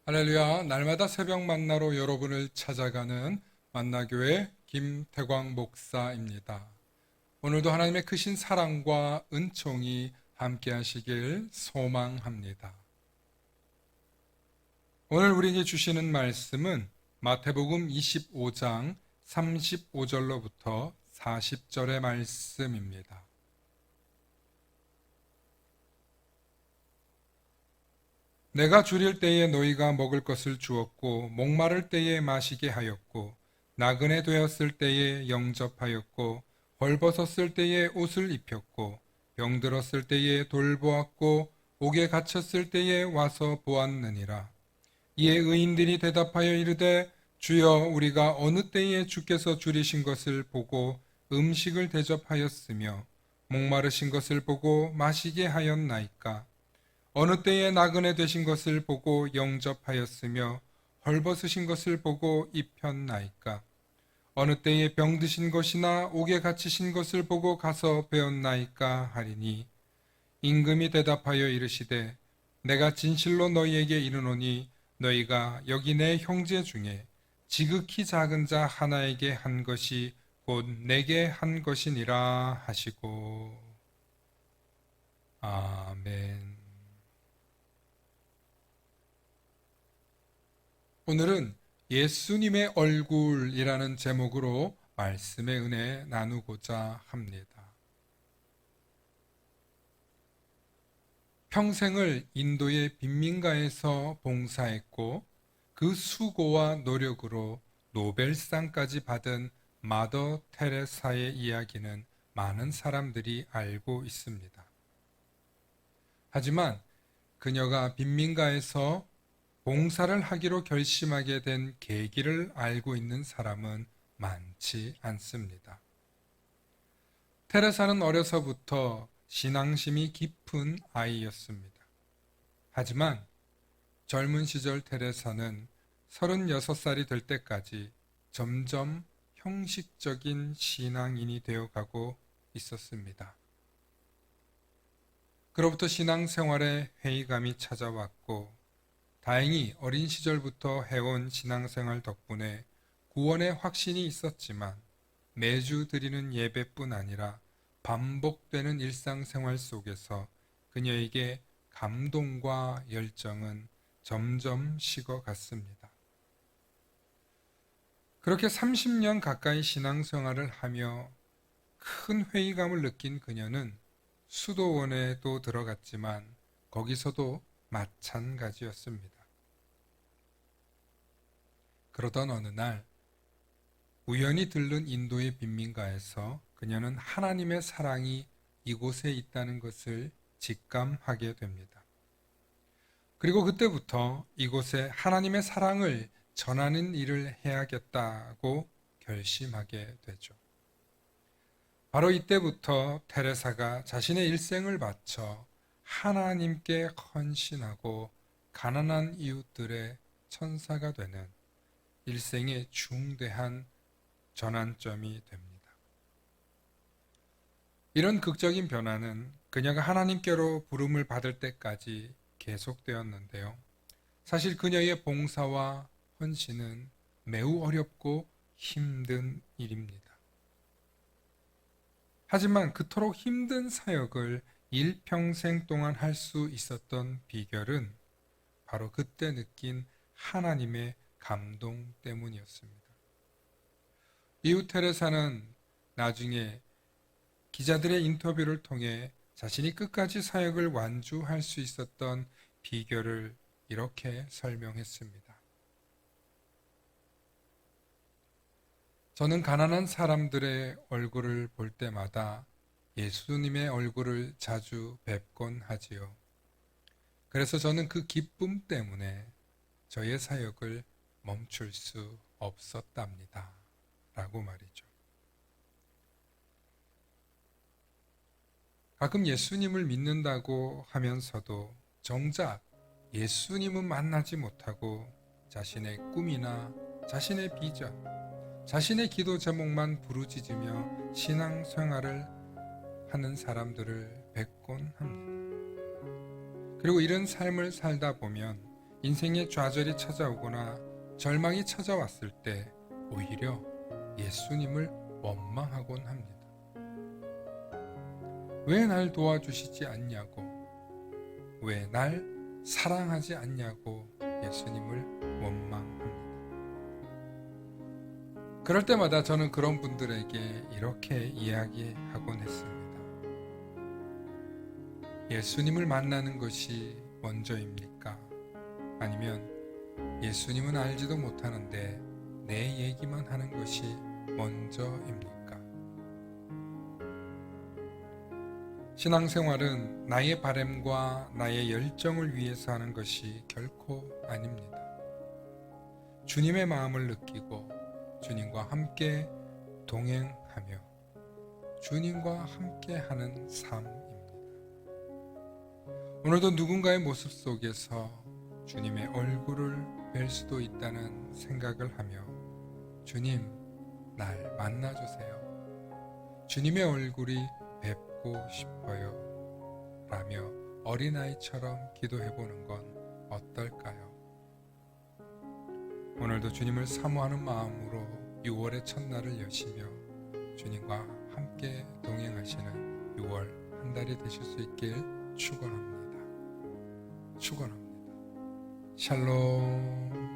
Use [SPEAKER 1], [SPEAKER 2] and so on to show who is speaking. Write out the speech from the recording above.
[SPEAKER 1] 할렐루야, 날마다 새벽 만나로 여러분을 찾아가는 만나교회 김태광 목사입니다. 오늘도 하나님의 크신 사랑과 은총이 함께 하시길 소망합니다. 오늘 우리에게 주시는 말씀은 마태복음 25장 35절로부터 40절의 말씀입니다. 내가 줄일 때에 너희가 먹을 것을 주었고 목마를 때에 마시게 하였고 나그네 되었을 때에 영접하였고 벌벗었을 때에 옷을 입혔고 병들었을 때에 돌보았고 옥에 갇혔을 때에 와서 보았느니라. 이에 의인들이 대답하여 이르되 주여 우리가 어느 때에 주께서 줄이신 것을 보고 음식을 대접하였으며 목마르신 것을 보고 마시게 하였나이까. 어느 때에 나그네 되신 것을 보고 영접하였으며 헐벗으신 것을 보고 입혔나이까. 어느 때에 병드신 것이나 옥에 갇히신 것을 보고 가서 배웠나이까 하리니 임금이 대답하여 이르시되 내가 진실로 너희에게 이르노니 너희가 여기 내 형제 중에 지극히 작은 자 하나에게 한 것이 곧 내게 한 것이니라 하시고. 아멘. 오늘은 예수님의 얼굴이라는 제목으로 말씀의 은혜 나누고자 합니다. 평생을 인도의 빈민가에서 봉사했고 그 수고와 노력으로 노벨상까지 받은 마더 테레사의 이야기는 많은 사람들이 알고 있습니다. 하지만 그녀가 빈민가에서 봉사를 하기로 결심하게 된 계기를 알고 있는 사람은 많지 않습니다. 테레사는 어려서부터 신앙심이 깊은 아이였습니다. 하지만 젊은 시절 테레사는 36살이 될 때까지 점점 형식적인 신앙인이 되어가고 있었습니다. 그로부터 신앙생활에 회의감이 찾아왔고 다행히 어린 시절부터 해온 신앙생활 덕분에 구원의 확신이 있었지만 매주 드리는 예배뿐 아니라 반복되는 일상생활 속에서 그녀에게 감동과 열정은 점점 식어갔습니다. 그렇게 30년 가까이 신앙생활을 하며 큰 회의감을 느낀 그녀는 수도원에도 들어갔지만 거기서도 마찬가지였습니다. 그러던 어느 날 우연히 들른 인도의 빈민가에서 그녀는 하나님의 사랑이 이곳에 있다는 것을 직감하게 됩니다. 그리고 그때부터 이곳에 하나님의 사랑을 전하는 일을 해야겠다고 결심하게 되죠. 바로 이때부터 테레사가 자신의 일생을 바쳐 하나님께 헌신하고 가난한 이웃들의 천사가 되는 일생의 중대한 전환점이 됩니다. 이런 극적인 변화는 그녀가 하나님께로 부름을 받을 때까지 계속되었는데요. 사실 그녀의 봉사와 헌신은 매우 어렵고 힘든 일입니다. 하지만 그토록 힘든 사역을 일평생 동안 할 수 있었던 비결은 바로 그때 느낀 하나님의 감동 때문이었습니다. 이웃 테레사는 나중에 기자들의 인터뷰를 통해 자신이 끝까지 사역을 완주할 수 있었던 비결을 이렇게 설명했습니다. 저는 가난한 사람들의 얼굴을 볼 때마다 예수님의 얼굴을 자주 뵙곤 하지요. 그래서 저는 그 기쁨 때문에 저의 사역을 멈출 수 없었답니다. 라고 말이죠. 가끔 예수님을 믿는다고 하면서도 정작 예수님은 만나지 못하고 자신의 꿈이나 자신의 비전, 자신의 기도 제목만 부르짖으며 신앙생활을 하는 사람들을 뵙곤 합니다. 그리고 이런 삶을 살다 보면 인생의 좌절이 찾아오거나 절망이 찾아왔을 때 오히려 예수님을 원망하곤 합니다. 왜 날 도와주시지 않냐고, 왜 날 사랑하지 않냐고 예수님을 원망합니다. 그럴 때마다 저는 그런 분들에게 이렇게 이야기하곤 했습니다. 예수님을 만나는 것이 먼저입니까? 아니면 예수님은 알지도 못하는데 내 얘기만 하는 것이 먼저입니까? 신앙생활은 나의 바램과 나의 열정을 위해서 하는 것이 결코 아닙니다. 주님의 마음을 느끼고 주님과 함께 동행하며 주님과 함께 하는 삶입니다. 오늘도 누군가의 모습 속에서 주님의 얼굴을 뵐 수도 있다는 생각을 하며 주님, 날 만나주세요. 주님의 얼굴이 뵙고 싶어요. 라며 어린아이처럼 기도해보는 건 어떨까요? 오늘도 주님을 사모하는 마음으로 6월의 첫날을 여시며 주님과 함께 동행하시는 6월 한 달이 되실 수 있길 축원합니다. 샬롬.